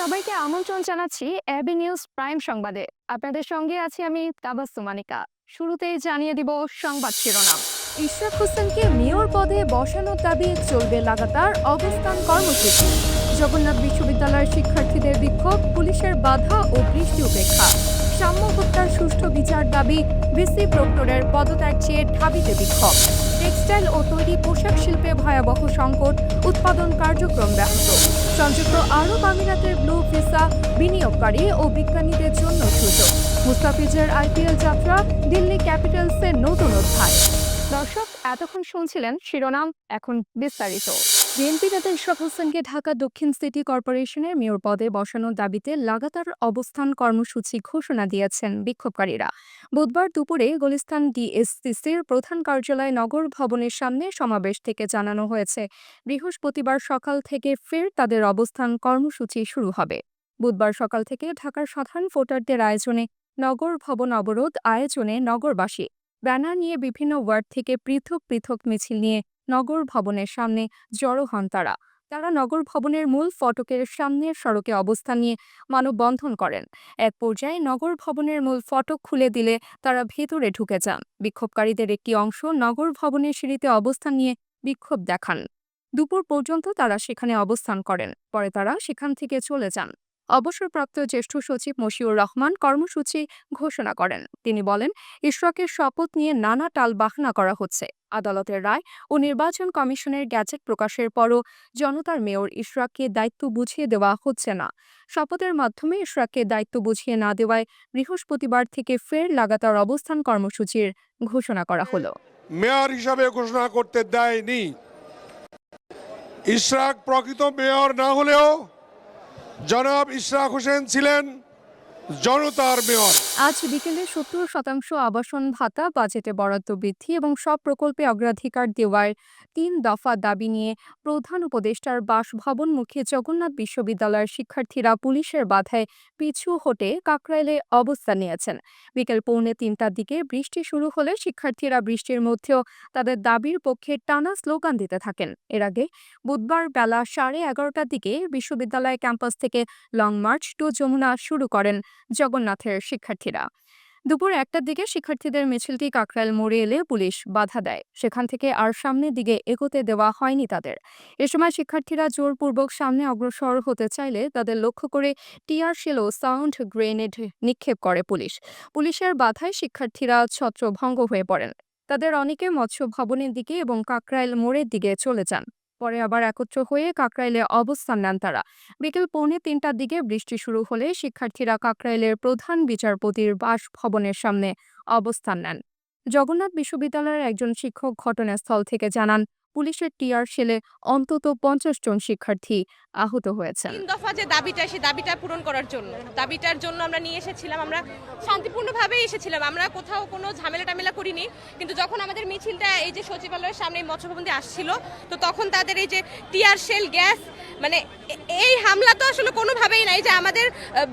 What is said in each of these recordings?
সবাইকে আমন্ত্রণ জানাচ্ছি এবি নিউজ প্রাইম সংবাদে। আপনাদের সঙ্গে আছি আমি তাবাসসুমানিকা। শুরুতেই জানিয়ে দিব সংবাদ শিরোনাম। ইশরাক হোসেনকে মেয়র পদে বসানোর দাবি চলবে লাগাতার অবস্থান কর্মসূচি। জগন্নাথ বিশ্ববিদ্যালয়ের শিক্ষার্থীদের বিক্ষোভ, পুলিশের বাধা ও বৃষ্টি উপেক্ষা। সাম্য হত্যার সুষ্ঠু বিচার দাবি, ভিসি প্রক্টরের পদত্যাগ চেয়ে ঢাবিতে বিক্ষোভ। টেক্সটাইল ও তৈরি পোশাক শিল্পে ভয়াবহ সংকট, উৎপাদন কার্যক্রম ব্যাহত। সংযুক্ত আরব আমিরাতের ব্লু ভিসা বিনিয়োগকারী ও বিজ্ঞানীদের জন্য সুযোগ। মুস্তাফিজের আইপিএল যাত্রা, দিল্লি ক্যাপিটালসের নতুন অধ্যায়। দর্শক, এতক্ষণ শুনছিলেন শিরোনাম, এখন বিস্তারিত। বিএনপি নেতা ইশরাক হোসেনকে ঢাকা দক্ষিণ সিটি কর্পোরেশনের মেয়র পদে বসানোর দাবিতে লাগাতার অবস্থান কর্মসূচি ঘোষণা দিয়েছেন বিক্ষোভকারীরা। বুধবার দুপুরে গুলিস্তান ডিএসসিসির প্রধান কার্যালয় নগর ভবনের সামনে সমাবেশ থেকে জানানো হয়েছে, বৃহস্পতিবার সকাল থেকে ফের তাদের অবস্থান কর্মসূচি শুরু হবে। বুধবার সকাল থেকে ঢাকার সাধারণ ভোটারদের আয়োজনে নগর ভবন অবরোধ আয়োজনে নগরবাসী ব্যানার নিয়ে বিভিন্ন ওয়ার্ড থেকে পৃথক পৃথক মিছিল নিয়ে নগর ভবনের সামনে জড়ো হন তারা। নগর ভবনের মূল ফটকের সামনের সড়কে অবস্থান নিয়ে মানববন্ধন করেন। এক পর্যায়ে নগর ভবনের মূল ফটক খুলে দিলে তারা ভেতরে ঢুকে যান। বিক্ষোভকারীদের একটি অংশ নগর ভবনের সিঁড়িতে অবস্থান নিয়ে বিক্ষোভ দেখান। দুপুর পর্যন্ত তারা সেখানে অবস্থান করেন, পরে তারা সেখান থেকে চলে যান। অবসরপ্রাপ্ত জ্যেষ্ঠ সচিব মশিউর রহমান কর্মসূচি ঘোষণা করেন। তিনি বলেন, ইশরাকের শপথ নিয়ে নানা টালবাহানা করা হচ্ছে। আদালতের রায় ও নির্বাচন কমিশনের গ্যাজেট প্রকাশের পরও জনতার মেয়র ইশরাককে দায়িত্ব বুঝিয়ে দেওয়া হচ্ছে না। শপথের মাধ্যমে ইশরাককে দায়িত্ব বুঝিয়ে না দেওয়ায় বৃহস্পতিবার থেকে ফের লাগাতার অবস্থান কর্মসূচির ঘোষণা করা হলো। মেয়র হিসাবে ঘোষণা করতে দেয়নি। ইশরাক প্রকৃত মেয়র না হলেও জনাব ইশরাক হোসেন ছিলেন জনতার মেয়র। আজ বিকেলে ৭০% আবাসন ভাতা, বাজেটে বরাদ্দ বৃদ্ধি এবং সব প্রকল্পে অগ্রাধিকার দেওয়ার ৩ দফা দাবি নিয়ে প্রধান উপদেষ্টার বাসভবনমুখী জগন্নাথ বিশ্ববিদ্যালয়ের শিক্ষার্থীরা পুলিশের বাধায় পিছু হটে কাকরাইলে অবস্থান নিয়েছেন। বিকেল ২:৩০টার দিকে বৃষ্টি শুরু হলে শিক্ষার্থীরা বৃষ্টির মধ্যেও তাদের দাবির পক্ষে টানা স্লোগান দিতে থাকেন। এর আগে বুধবার বেলা 11:30টার দিকে বিশ্ববিদ্যালয় ক্যাম্পাস থেকে লং মার্চ টু যমুনা শুরু করেন জগন্নাথের শিক্ষার্থীরা। দুপুর 1টার দিকে শিক্ষার্থীদের মিছিলটি কাকরাইল মোড়ে এলে পুলিশ বাধা দেয়। সেখান থেকে আর সামনের দিকে এগোতে দেওয়া হয়নি তাদের। এ সময় শিক্ষার্থীরা জোরপূর্বক সামনে অগ্রসর হতে চাইলে তাদের লক্ষ্য করে টিয়ার শেল ও সাউন্ড গ্রেনেড নিক্ষেপ করে পুলিশ। পুলিশের বাধায় শিক্ষার্থীরা ছত্রভঙ্গ হয়ে পড়েন। তাদের অনেকে মৎস্য ভবনের দিকে এবং কাকরাইল মোড়ের দিকে চলে যান। পরে আবার একত্র হয়ে কাকরাইলে অবস্থান নেন তারা। বিকেল 2:45টার দিকে বৃষ্টি শুরু হলে শিক্ষার্থীরা কাকরাইলের প্রধান বিচারপতির বাসভবনের সামনে অবস্থান নেন। জগন্নাথ বিশ্ববিদ্যালয়ের একজন শিক্ষক ঘটনাস্থল থেকে জানান, পুলিশের টিয়ার শেলে অন্তত 50 জন শিক্ষার্থী আহত হয়েছেন। ৩ দফা যে দাবিটা, সেই দাবিটা পূরণ করার জন্য, দাবিটার জন্য আমরা নিয়ে এসেছিলাম। আমরা শান্তিপূর্ণভাবেই এসেছিলাম, আমরা কোথাও কোনো ঝামেলা টামেলা করিনি। কিন্তু যখন আমাদের মিছিলটা এই যে সচিবালয়ের সামনে মৎস্য ভবন দিয়ে আসছিল, তো তখন তাদের এই যে টিয়ার শেল, গ্যাস, মানে এই হামলা তো আসলে কোনোভাবেই নাই যে আমাদের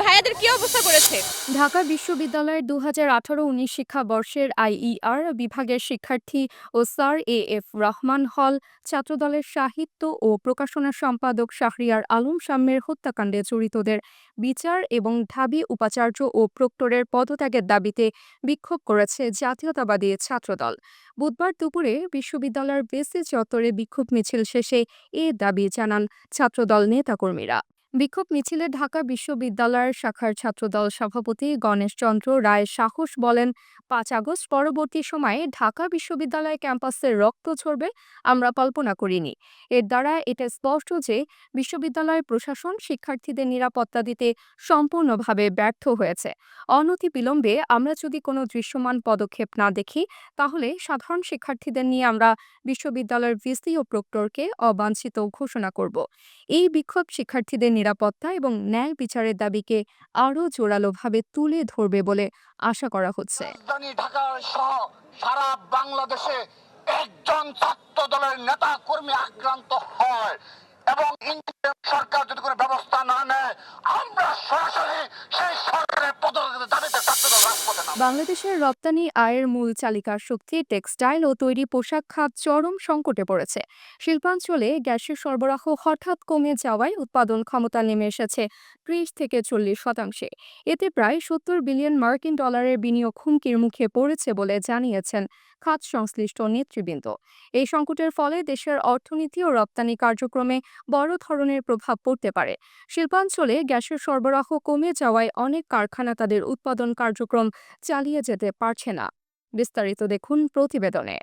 ভাইয়াদের কি অবস্থা করেছে। ঢাকা বিশ্ববিদ্যালয়ের 2018-19 শিক্ষাবর্ষের আইইআর বিভাগের শিক্ষার্থী ও স্যার এএফ রহমান হল ছাত্রদলের সাহিত্য ও প্রকাশনা সম্পাদক শাহরিয়ার আলম শাম্যের হত্যাকাণ্ডে জড়িতদের বিচার এবং ঢাবি উপাচার্য ও প্রক্টরের পদত্যাগের দাবিতে বিক্ষোভ করেছে জাতীয়তাবাদী ছাত্রদল। বুধবার দুপুরে বিশ্ববিদ্যালয়ের বেসি চত্বরে বিক্ষোভ মিছিল শেষে এ দাবি জানান ছাত্রদল নেতাকর্মীরা। বিক্ষোভ মিছিলে ঢাকা বিশ্ববিদ্যালয়ের শাখার ছাত্রদল সভাপতি গণেশ চন্দ্র রায় সাহস বলেন, ৫ আগস্ট পরবর্তী সময়ে ঢাকা বিশ্ববিদ্যালয় ক্যাম্পাসে রক্ত ঝরবে আমরা কল্পনা করিনি। এর দ্বারা এটা স্পষ্ট যে বিশ্ববিদ্যালয় প্রশাসন শিক্ষার্থীদের নিরাপত্তা দিতে সম্পূর্ণভাবে ব্যর্থ হয়েছে। অনতিবিলম্বে আমরা যদি কোনো দৃশ্যমান পদক্ষেপ না দেখি, তাহলে সাধারণ শিক্ষার্থীদের নিয়ে আমরা বিশ্ববিদ্যালয়ের ভিসি ও প্রক্টরকে অবাঞ্ছিত ঘোষণা করব। এই বিক্ষোভ শিক্ষার্থীদের নিরাপত্তা এবং ন্যায় বিচারের দাবিকে আরও জোরালোভাবে তুলে ধরবে বলে আশা করা হচ্ছে। রাজধানী ঢাকা সহ সারা বাংলাদেশে একজন ছাত্র দলের নেতা কর্মী আক্রান্ত হয় এবং সরকার যদি কোনো ব্যবস্থা না নেয়, আমরা সরাসরি সেই সরকারের পদত্যাগের দাবিতে ছাত্রদল রাজপথে নামবে। বাংলাদেশের রপ্তানি আয়ের মূল চালিকা শক্তি টেক্সটাইল ও তৈরি পোশাক খাত চরম সংকটে পড়েছে। শিল্পাঞ্চলে গ্যাসের সরবরাহ হঠাৎ কমে যাওয়ায় উৎপাদন ক্ষমতা নেমে এসেছে 30 থেকে 40%। এতে প্রায় 70 বিলিয়ন মার্কিন ডলারের বিনিয়োগ হুমকির মুখে পড়েছে বলে জানিয়েছেন খাত সংশ্লিষ্ট নেতৃবৃন্দ। এই সংকটের ফলে দেশের অর্থনীতি ও রপ্তানি কার্যক্রমে বড় ধরনের প্রভাব পড়তে পারে। শিল্পাঞ্চলে গ্যাসের সরবরাহ কমে যাওয়ায় অনেক কারখানা তাদের উৎপাদন কার্যক্রম চালিয়ে যেতে পারছে না। বিস্তারিত দেখুন প্রতিবেদনে।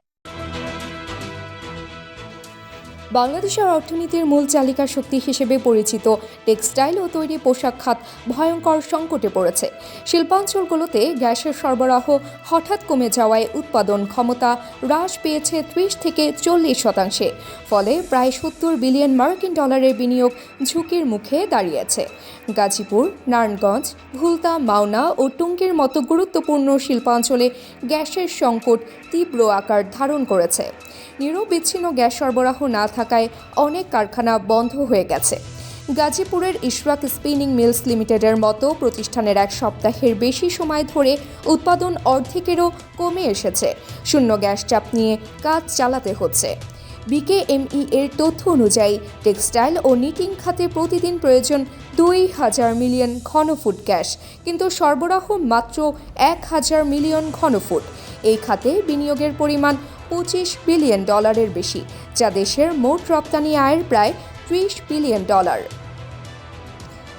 বাংলাদেশের অর্থনীতির মূল চালিকা শক্তি হিসেবে পরিচিত টেক্সটাইল ও তৈরি পোশাক খাত ভয়ঙ্কর সংকটে পড়েছে। শিল্পাঞ্চলগুলোতে গ্যাসের সরবরাহ হঠাৎ কমে যাওয়ায় উৎপাদন ক্ষমতা হ্রাস পেয়েছে 30 থেকে 40%। ফলে প্রায় 70 বিলিয়ন মার্কিন ডলারের বিনিয়োগ ঝুঁকির মুখে দাঁড়িয়েছে। গাজীপুর, নারায়ণগঞ্জ, ভুলতা, মাওনা ও টুঙ্গির মতো গুরুত্বপূর্ণ শিল্পাঞ্চলে গ্যাসের সংকট তীব্র আকার ধারণ করেছে। নিরবিচ্ছিন্ন গ্যাস সরবরাহ না থাকায় অনেক কারখানা বন্ধ হয়ে গেছে। গাজীপুরের ইশরাক স্পিনিং মিলস লিমিটেডের মতো প্রতিষ্ঠানের এক সপ্তাহের বেশি সময় ধরে উৎপাদন অর্ধেকেরও কমে এসেছে। শূন্য গ্যাস চাপ নিয়ে কাজ চালাতে হচ্ছে। বিকেএমই এর তথ্য অনুযায়ী টেক্সটাইল ও নিটিং খাতে প্রতিদিন প্রয়োজন 2000 মিলিয়ন ঘনফুট গ্যাস, কিন্তু সরবরাহ মাত্র 1000 মিলিয়ন ঘনফুট। এই খাতে বিনিয়োগের পরিমাণ 25 বিলিয়ন ডলারের বেশি, যা দেশের মোট রপ্তানি আয়ের প্রায় 30 বিলিয়ন ডলার।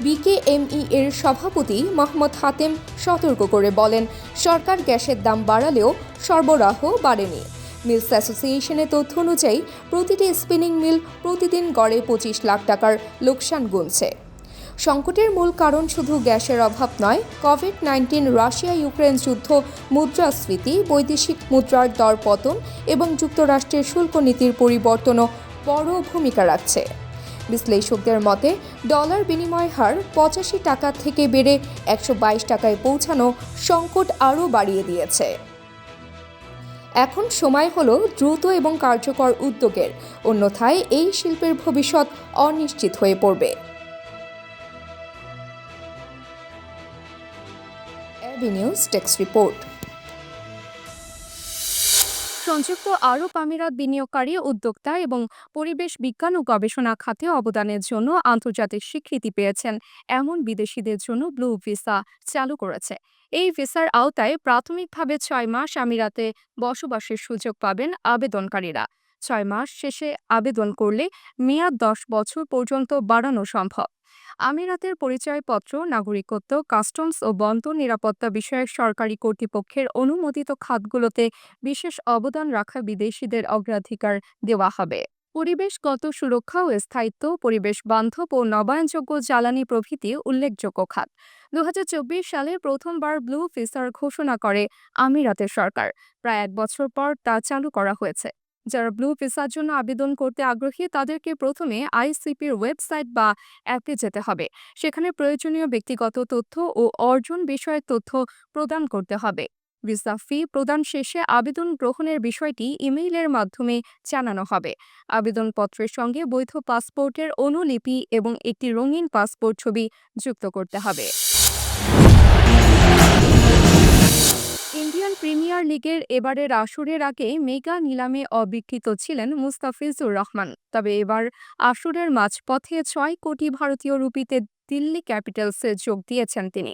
বিকেএমই এর সভাপতি মোহাম্মদ হাতেম সতর্ক করে বলেন, সরকার গ্যাসের দাম বাড়ালেও সরবরাহ বাড়েনি। মিলস অ্যাসোসিয়েশনের তথ্য অনুযায়ী প্রতিটি স্পিনিং মিল প্রতিদিন গড়ে 25 লাখ টাকার লোকসান গুনছে। সংকটের মূল কারণ শুধু গ্যাসের অভাব নয়, কোভিড-19, রাশিয়া ইউক্রেন যুদ্ধ, মুদ্রাস্ফীতি, বৈদেশিক মুদ্রার দর পতন এবং যুক্তরাষ্ট্রের শুল্ক নীতির পরিবর্তনও বড় ভূমিকা রাখছে। বিশ্লেষকদের মতে ডলার বিনিময় হার 85 টাকা থেকে বেড়ে 122 টাকায় পৌঁছানো সংকট আরও বাড়িয়ে দিয়েছে। এখন সময় হলো দ্রুত এবং কার্যকর উদ্যোগের, অন্যথায় এই শিল্পের ভবিষ্যৎ অনিশ্চিত হয়ে পড়বে। AB news text report. সংযুক্ত আরব আমিরাত বিনিয়োগকারী, উদ্যোক্তা এবং পরিবেশ বিজ্ঞান ও গবেষণা খাতে অবদানের জন্য আন্তর্জাতিক স্বীকৃতি পেয়েছেন এমন বিদেশিদের জন্য ব্লু ভিসা চালু করেছে। এই ভিসার আওতায় প্রাথমিকভাবে 6 মাস আমিরাতে বসবাসের সুযোগ পাবেন আবেদনকারীরা। 6 মাস শেষে আবেদন করলে মেয়াদ 10 বছর পর্যন্ত বাড়ানো সম্ভব। আমিরাতের পরিচয়পত্র, নাগরিকত্ব, কাস্টমস ও বন্দর নিরাপত্তা বিষয়ক সরকারি কর্তৃপক্ষের অনুমোদিত খাতগুলোতে বিশেষ অবদান রাখা বিদেশিদের অগ্রাধিকার দেওয়া হবে। পরিবেশগত সুরক্ষা ও স্থায়িত্ব, পরিবেশ বান্ধব ও নবায়নযোগ্য জ্বালানি প্রভৃতি উল্লেখযোগ্য খাত। 2024 সালে প্রথমবার ব্লু ভিসার ঘোষণা করে আমিরাতের সরকার। প্রায় 1 বছর পর তা চালু করা হয়েছে। যারা ব্লু ভিসার জন্য আবেদন করতে আগ্রহী তাদেরকে প্রথমে আইসিপির ওয়েবসাইট বা অ্যাপে যেতে হবে। সেখানে প্রয়োজনীয় ব্যক্তিগত তথ্য ও অর্জন বিষয়ক তথ্য প্রদান করতে হবে। ভিসা ফি প্রদান শেষে আবেদন গ্রহণের বিষয়টি ইমেইলের মাধ্যমে জানানো হবে। আবেদনপত্রের সঙ্গে বৈধ পাসপোর্টের অনুলিপি এবং একটি রঙিন পাসপোর্ট ছবি যুক্ত করতে হবে। ইন্ডিয়ান প্রিমিয়ার লিগের এবারের আসরের আগে মেগা নিলামে অবিক্রিত ছিলেন মুস্তাফিজুর রহমান। তবে এবার আসরের মাঝপথে 6 কোটি ভারতীয় রুপিতে দিল্লি ক্যাপিটালসে যোগ দিয়েছেন তিনি।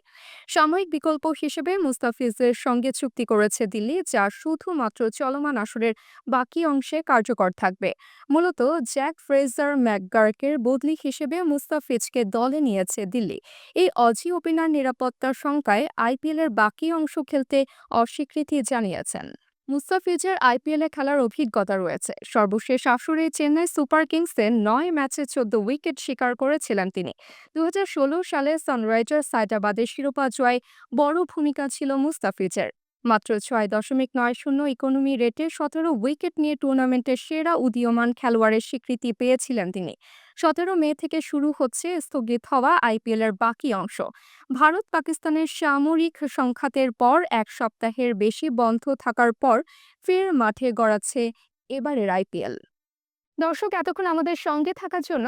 সাময়িক বিকল্প হিসেবে মুস্তাফিজের সঙ্গে চুক্তি করেছে দিল্লি, যা শুধুমাত্র চলমান আসরের বাকি অংশে কার্যকর থাকবে। মূলত জ্যাক ফ্রেজার ম্যাকগার্কের বদলি হিসেবে মুস্তাফিজকে দলে নিয়েছে দিল্লি। এই অজি ওপেনার নিরাপত্তার শঙ্কায় আইপিএলের বাকি অংশ খেলতে অস্বীকৃতি জানিয়েছেন। মুস্তাফিজের আইপিএলে খেলার অভিজ্ঞতা রয়েছে। সর্বশেষ আসরে চেন্নাই সুপার কিংসে 9 ম্যাচে 14 উইকেট শিকার করেছিলেন তিনি। 2016 সালে সানরাইজার্স হায়দ্রাবাদের শিরোপা জয়ে বড় ভূমিকা ছিল মুস্তাফিজের। মাত্র 6.90 ইকোনমি রেটে 17 উইকেট নিয়ে টুর্নামেন্টের সেরা উদীয়মান খেলোয়াড়ের স্বীকৃতি পেয়েছিলেন তিনি। 17 মে থেকে শুরু হচ্ছে স্থগিত হওয়া আইপিএলের বাকি অংশ। ভারত পাকিস্তানের সামরিক সংঘাতের পর 1 সপ্তাহের বেশি বন্ধ থাকার পর ফের মাঠে গড়াচ্ছে এবারের আইপিএল। দর্শক, এতক্ষণ আমাদের সঙ্গে থাকার জন্য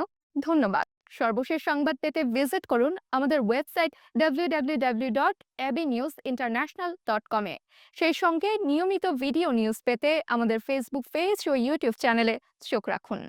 ধন্যবাদ। সর্বশেষ সংবাদ পেতে ভিজিট করুন আমাদের ওয়েবসাইট www.abnewsinternational.com এ। সেই সঙ্গে নিয়মিত ভিডিও নিউজ পেতে আমাদের ফেসবুক পেজ ও ইউটিউব চ্যানেলে চোখ রাখুন।